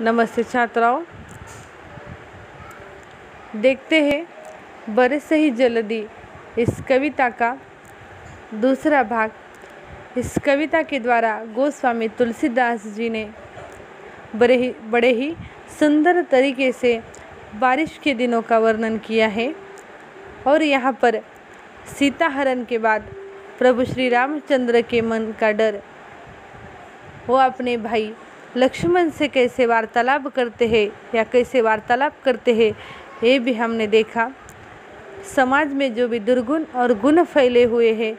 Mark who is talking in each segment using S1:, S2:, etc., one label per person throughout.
S1: नमस्ते छात्राओं, देखते हैं बरस ही जल्दी इस कविता का दूसरा भाग। इस कविता के द्वारा गोस्वामी तुलसीदास जी ने बड़े ही सुंदर तरीके से बारिश के दिनों का वर्णन किया है। और यहाँ पर सीता हरण के बाद प्रभु श्री रामचंद्र के मन का डर, वो अपने भाई लक्ष्मण से कैसे वार्तालाप करते हैं या कैसे वार्तालाप करते हैं, ये भी हमने देखा। समाज में जो भी दुर्गुण और गुण फैले हुए हैं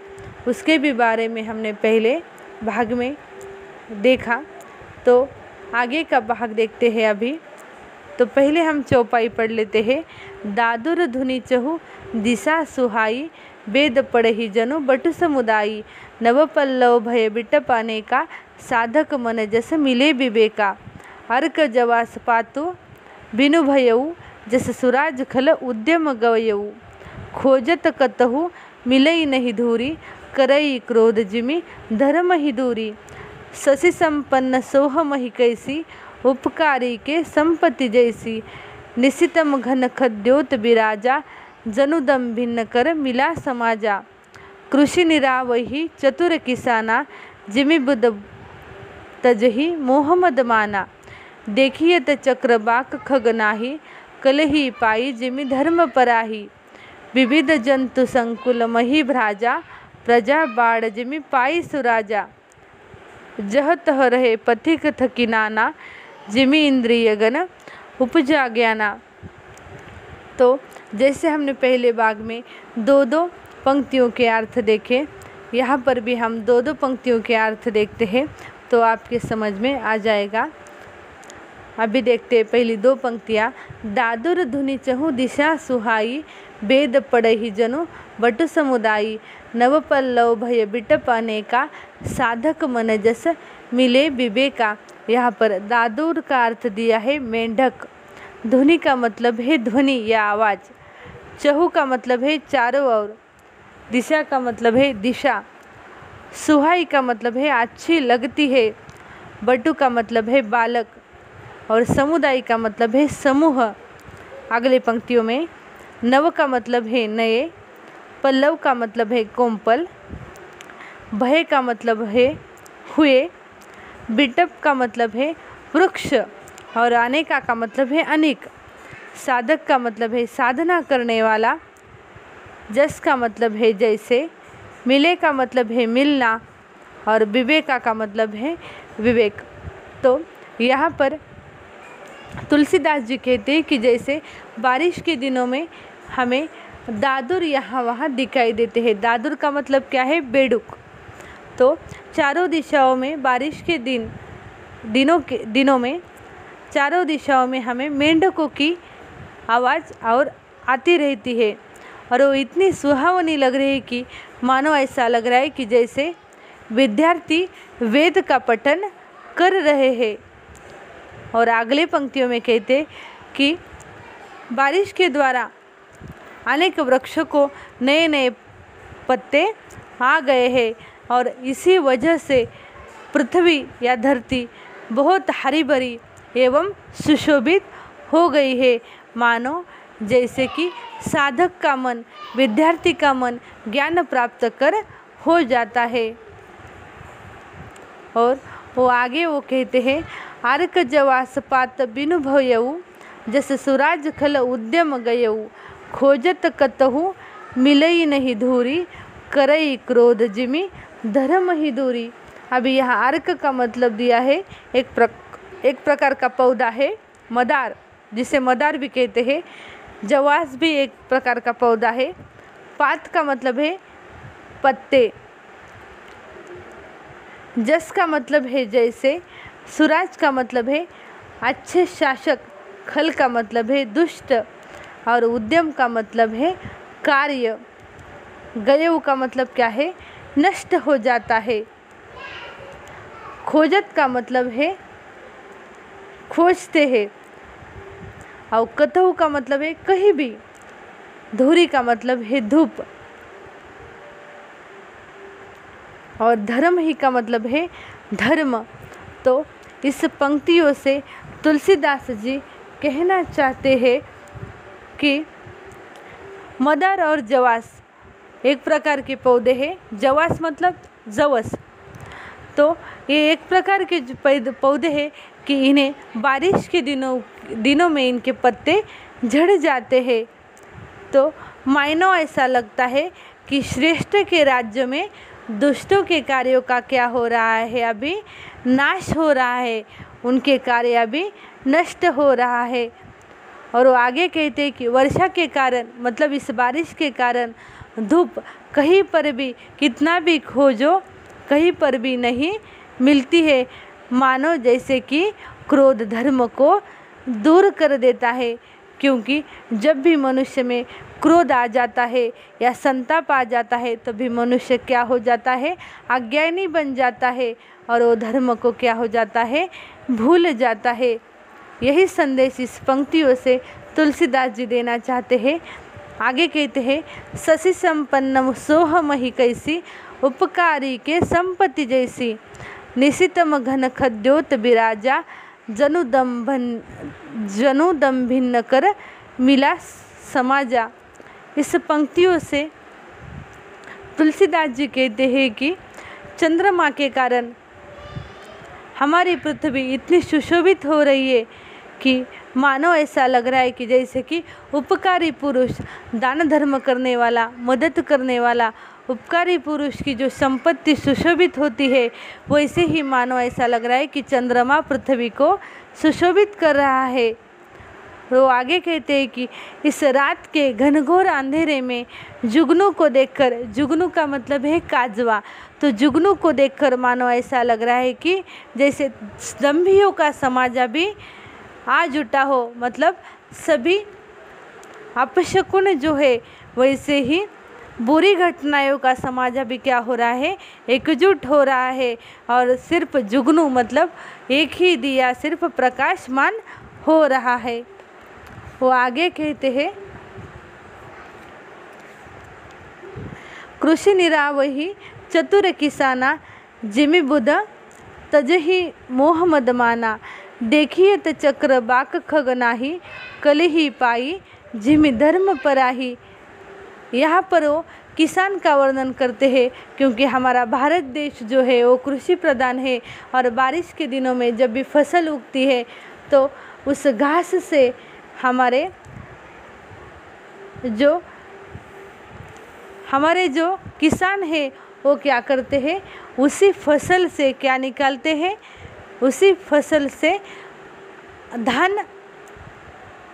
S1: उसके भी बारे में हमने पहले भाग में देखा। तो आगे का भाग देखते हैं अभी। तो पहले हम चौपाई पढ़ लेते हैं। दादुर धुनि चहु दिशा सुहाई, वेद पढ़हि जनु बटु समुदायी, नव पल्लव भय बिटपाने का, साधक मन जस मिले विवेका, अर्क जवास पातु बिनु भयऊ, जस सुराज खल उद्यम गवयऊ, खोजत कतहु मिलई नहीं धूरी, करई क्रोध जिमि धर्म ही दूरी, शशि संपन्न सोह मही कैसी, उपकारी के संपत्ति जैसी, निशितम घन खद्योत बिराजा, जनुदम भिन्न कर मिला समाजा, कृषि निरावही चतुर किसाना, जिमि बुध तजही मोहम्मद माना, देखिए त चक्र बाक खगनाही, कलही पाई जिमि धर्म पराही, विविध जंतु संकुल मही भ्राजा, प्रजा बाढ़ जिमि पाई सुराजा, जह तह रहे पथिक थकिनाना, जिमि इंद्रिय गण उपजा ज्ञाना। तो जैसे हमने पहले भाग में दो दो पंक्तियों के अर्थ देखे, यहाँ पर भी हम दो दो पंक्तियों के अर्थ देखते हैं तो आपके समझ में आ जाएगा। अभी देखते हैं पहली दो पंक्तियाँ। दादुर धुनि चहु दिशा सुहाई, वेद पढ़हि जनु बटु समुदायी, नव पल्लव भय बिटपाने का, साधक मन जस मिले विवेका। यहाँ पर दादुर का अर्थ दिया है मेंढक, धुनि का मतलब है ध्वनि या आवाज़, चहु का मतलब है चारों ओर, दिशा का मतलब है दिशा, सुहाई का मतलब है अच्छी लगती है, बटु का मतलब है बालक, और समुदाय का मतलब है समूह। अगले पंक्तियों में नव का मतलब है नए, पल्लव का मतलब है कोमपल, भय का मतलब है हुए, बिटप का मतलब है वृक्ष, और अनेका का मतलब है अनेक, साधक का मतलब है साधना करने वाला, जस का मतलब है जैसे, मिले का मतलब है मिलना, और विवेका का मतलब है विवेक। तो यहाँ पर तुलसीदास जी कहते हैं कि जैसे बारिश के दिनों में हमें दादुर यहाँ वहाँ दिखाई देते हैं। दादुर का मतलब क्या है? बेडुक। तो चारों दिशाओं में बारिश के दिनों में चारों दिशाओं में हमें मेंढकों की आवाज़ और आती रहती है, और वो इतनी सुहावनी लग रही है कि मानो ऐसा लग रहा है कि जैसे विद्यार्थी वेद का पठन कर रहे हैं। और अगले पंक्तियों में कहते कि बारिश के द्वारा अनेक वृक्षों को नए नए पत्ते आ गए हैं, और इसी वजह से पृथ्वी या धरती बहुत हरी भरी एवं सुशोभित हो गई है। मानो जैसे कि साधक का मन, विद्यार्थी का मन ज्ञान प्राप्त कर हो जाता है। और वो आगे वो कहते हैं, अर्क जवास पात बिनु भयऊ, जस सुराज खल उद्यम गयऊ, खोजत कतहु मिलई नहीं धूरी, करई क्रोध जिमि धर्म ही दूरी। अभी यहाँ अर्क का मतलब दिया है एक प्रकार का पौधा है मदार, जिसे मदार भी कहते हैं। जवास भी एक प्रकार का पौधा है। पात का मतलब है पत्ते, जस का मतलब है जैसे, सुराज का मतलब है अच्छे शासक, खल का मतलब है दुष्ट, और उद्यम का मतलब है कार्य, गयऊ का मतलब क्या है? नष्ट हो जाता है। खोजत का मतलब है खोजते हैं, और कतहु का मतलब है कहीं भी, धूरी का मतलब है धूप, और धर्म ही का मतलब है धर्म। तो इस पंक्तियों से तुलसीदास जी कहना चाहते हैं कि मदार और जवास एक प्रकार के पौधे हैं। जवास मतलब जवस। तो ये एक प्रकार के पौधे हैं कि इन्हें बारिश के दिनों में इनके पत्ते झड़ जाते हैं। तो मायनो ऐसा लगता है कि श्रेष्ठ के राज्य में दुष्टों के कार्यों का क्या हो रहा है, अभी नाश हो रहा है, उनके कार्य अभी नष्ट हो रहा है। और वो आगे कहते हैं कि वर्षा के कारण मतलब इस बारिश के कारण धूप कहीं पर भी कितना भी खोजो कहीं पर भी नहीं मिलती है, मानो जैसे कि क्रोध धर्म को दूर कर देता है। क्योंकि जब भी मनुष्य में क्रोध आ जाता है या संताप आ जाता है तभी मनुष्य क्या हो जाता है, अज्ञानी बन जाता है और वो धर्म को क्या हो जाता है, भूल जाता है। यही संदेश इस पंक्तियों से तुलसीदास जी देना चाहते हैं। आगे कहते हैं, शशि संपन्नम सोहमहि कैसी, उपकारी के संपत्ति जैसी, निशितम घन खद्योत विराजा, जनुदम भिन्न कर मिला समाजा। इस पंक्तियों से तुलसीदास जी कहते हैं कि चंद्रमा के कारण हमारी पृथ्वी इतनी सुशोभित हो रही है कि मानो ऐसा लग रहा है कि जैसे कि उपकारी पुरुष, दान धर्म करने वाला, मदद करने वाला उपकारी पुरुष की जो संपत्ति सुशोभित होती है, वैसे ही मानो ऐसा लग रहा है कि चंद्रमा पृथ्वी को सुशोभित कर रहा है। वो आगे कहते हैं कि इस रात के घनघोर अंधेरे में जुगनू को देखकर, जुगनू का मतलब है काजवा, तो जुगनू को देखकर मानो ऐसा लग रहा है कि जैसे दंभियों का समाज अभी आ जुटा हो, मतलब सभी अपशकुन जो है वैसे ही बुरी घटनाओं का समाज अभी क्या हो रहा है, एकजुट हो रहा है। और सिर्फ जुगनू मतलब एक ही दिया सिर्फ प्रकाशमान हो रहा है। वो आगे कहते हैं, कृषि निरावही चतुर किसाना, जिमि बुध तजहि मोह मद माना, देखिए त चक्र बाक खग नाही, कलिही पाई जिमि धर्म पराही। यहाँ पर वो किसान का वर्णन करते हैं, क्योंकि हमारा भारत देश जो है वो कृषि प्रधान है और बारिश के दिनों में जब भी फसल उगती है तो उस घास से हमारे जो किसान है वो क्या करते हैं, उसी फसल से क्या निकालते हैं, उसी फसल से धान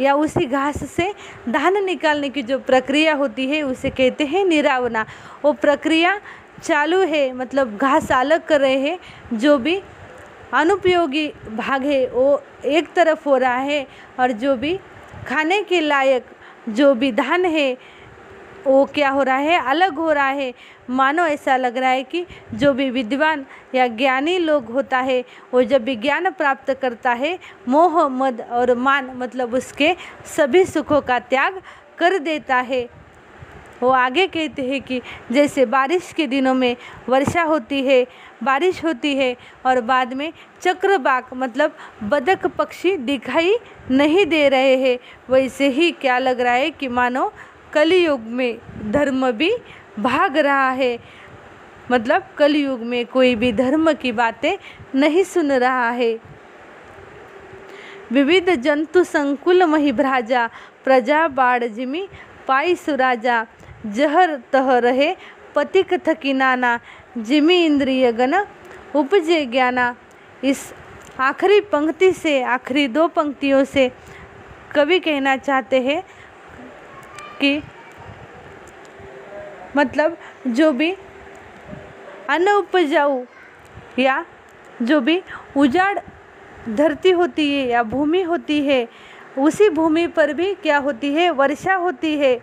S1: या उसी घास से धान निकालने की जो प्रक्रिया होती है उसे कहते हैं निरावना। वो प्रक्रिया चालू है, मतलब घास अलग कर रहे हैं, जो भी अनुपयोगी भाग है वो एक तरफ हो रहा है और जो भी खाने के लायक जो भी धान है वो क्या हो रहा है, अलग हो रहा है। मानो ऐसा लग रहा है कि जो भी विद्वान या ज्ञानी लोग होता है वो जब भी ज्ञान प्राप्त करता है, मोह मद और मान मतलब उसके सभी सुखों का त्याग कर देता है। वो आगे कहते हैं कि जैसे बारिश के दिनों में वर्षा होती है, बारिश होती है और बाद में चक्रवाक मतलब बदक पक्षी दिखाई नहीं दे रहे हैं, वैसे ही क्या लग रहा है कि मानो कलयुग में धर्म भी भाग रहा है, मतलब कलयुग में कोई भी धर्म की बातें नहीं सुन रहा है। विविध जंतु संकुल मही भ्राजा, प्रजा बाढ़ जिमि पाई सुराजा, जहर तह रहे पतिक थकी नाना, जिमि इंद्रिय गण उपजे ज्ञाना। इस आखिरी पंक्ति से, आखिरी दो पंक्तियों से कवि कहना चाहते हैं कि मतलब जो भी अन्न उपजाऊ या जो भी उजाड़ धरती होती है या भूमि होती है, उसी भूमि पर भी क्या होती है, वर्षा होती है,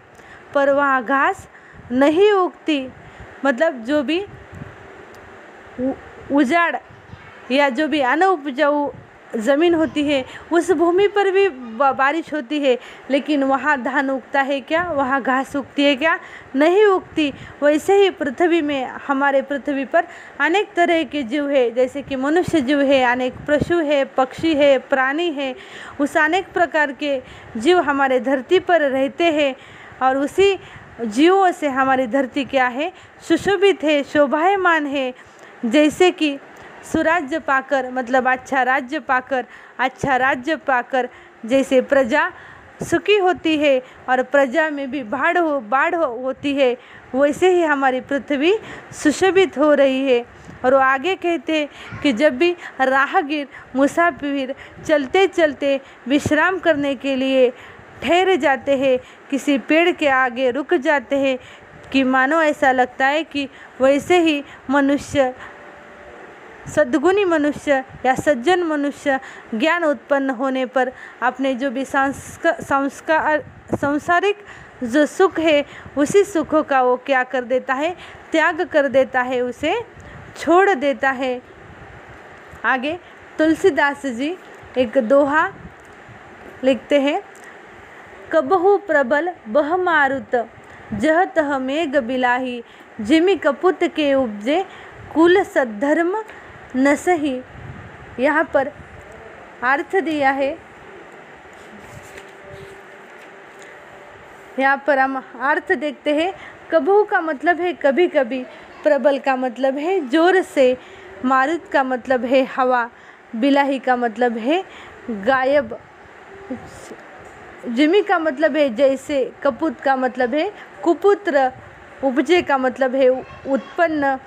S1: पर वहाँ घास नहीं उगती। मतलब जो भी उजाड़ या जो भी अन्न उपजाऊ ज़मीन होती है उस भूमि पर भी बारिश होती है, लेकिन वहाँ धान उगता है क्या, वहाँ घास उगती है क्या, नहीं उगती। वैसे ही पृथ्वी में, हमारे पृथ्वी पर अनेक तरह के जीव है, जैसे कि मनुष्य जीव है, अनेक पशु है, पक्षी है, प्राणी है, उस अनेक प्रकार के जीव हमारे धरती पर रहते हैं। और उसी जीवों से हमारी धरती क्या है, सुशोभित है, शोभायमान है। जैसे कि सुराज्य पाकर, मतलब अच्छा राज्य पाकर, अच्छा राज्य पाकर जैसे प्रजा सुखी होती है और प्रजा में भी बाढ़ होती है, वैसे ही हमारी पृथ्वी सुशोभित हो रही है। और वो आगे कहते हैं कि जब भी राहगीर मुसाफिर चलते चलते विश्राम करने के लिए ठहर जाते हैं, किसी पेड़ के आगे रुक जाते हैं, कि मानो ऐसा लगता है कि वैसे ही मनुष्य, सद्गुणी मनुष्य या सज्जन मनुष्य ज्ञान उत्पन्न होने पर अपने जो भी सांसारिक जो सुख है, उसी सुखों का वो क्या कर देता है, त्याग कर देता है, उसे छोड़ देता है। आगे तुलसीदास जी एक दोहा लिखते हैं, कबहु प्रबल बह मारुत जह तह मेघ बिलाही, जिमि कपुत के उपजे कुल सद्धर्म न सही। यहाँ पर अर्थ दिया है, यहाँ पर हम अर्थ देखते हैं। कबहू का मतलब है कभी कभी, प्रबल का मतलब है जोर से, मारुत का मतलब है हवा, बिलाही का मतलब है गायब, जिमी का मतलब है जैसे, कपूत का मतलब है कुपुत्र, उपजे का मतलब है उत्पन्न।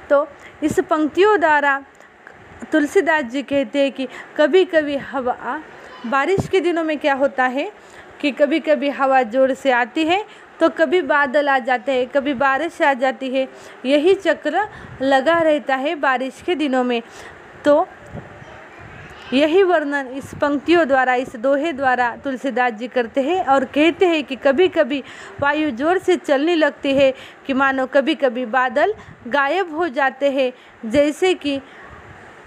S1: तो इस पंक्तियों द्वारा तुलसीदास जी कहते हैं कि कभी कभी हवा, बारिश के दिनों में क्या होता है कि कभी कभी हवा जोर से आती है, तो कभी बादल आ जाते हैं, कभी बारिश आ जाती है, यही चक्र लगा रहता है बारिश के दिनों में। तो यही वर्णन इस पंक्तियों द्वारा, इस दोहे द्वारा तुलसीदास जी करते हैं और कहते हैं कि कभी कभी वायु जोर से चलने लगती है कि मानो कभी कभी बादल गायब हो जाते हैं। जैसे कि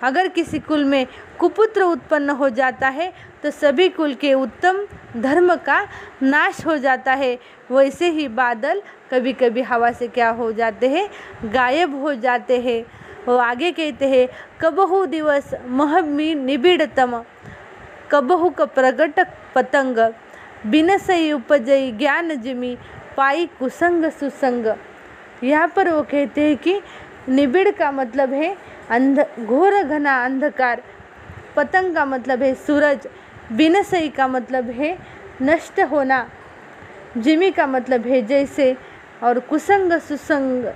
S1: अगर किसी कुल में कुपुत्र उत्पन्न हो जाता है तो सभी कुल के उत्तम धर्म का नाश हो जाता है, वैसे ही बादल कभी कभी हवा से क्या हो जाते हैं, गायब हो जाते हैं। वो आगे कहते हैं, कबहु दिवस महमी निबिड़तम, कबहु का प्रगट पतंग, बिनसई उपजई ज्ञान जिमी, पाई कुसंग सुसंग। यहाँ पर वो कहते हैं कि निबिड़ का मतलब है घोर घना अंधकार, पतंग का मतलब है सूरज, बिनसई का मतलब है नष्ट होना, जिमी का मतलब है जैसे, और कुसंग सुसंग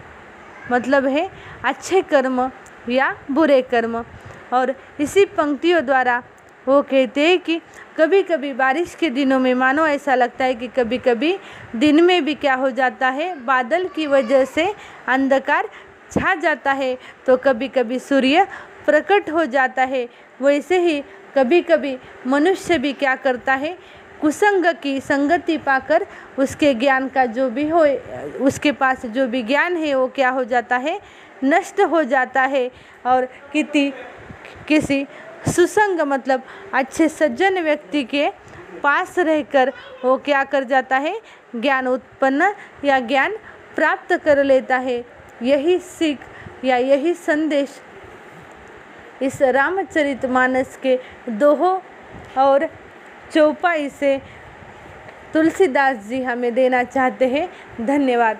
S1: मतलब है अच्छे कर्म या बुरे कर्म। और इसी पंक्तियों द्वारा वो कहते हैं कि कभी कभी बारिश के दिनों में मानो ऐसा लगता है कि कभी कभी दिन में भी क्या हो जाता है, बादल की वजह से अंधकार छा जाता है, तो कभी कभी सूर्य प्रकट हो जाता है। वैसे ही कभी कभी मनुष्य भी क्या करता है, कुसंग की संगति पाकर उसके ज्ञान का जो भी हो, उसके पास जो भी ज्ञान है वो क्या हो जाता है, नष्ट हो जाता है। और किसी सुसंग मतलब अच्छे सज्जन व्यक्ति के पास रहकर वो क्या कर जाता है, ज्ञान उत्पन्न या ज्ञान प्राप्त कर लेता है। यही सीख या यही संदेश इस रामचरितमानस के दोहों और चौपाई से तुलसीदास जी हमें देना चाहते हैं। धन्यवाद।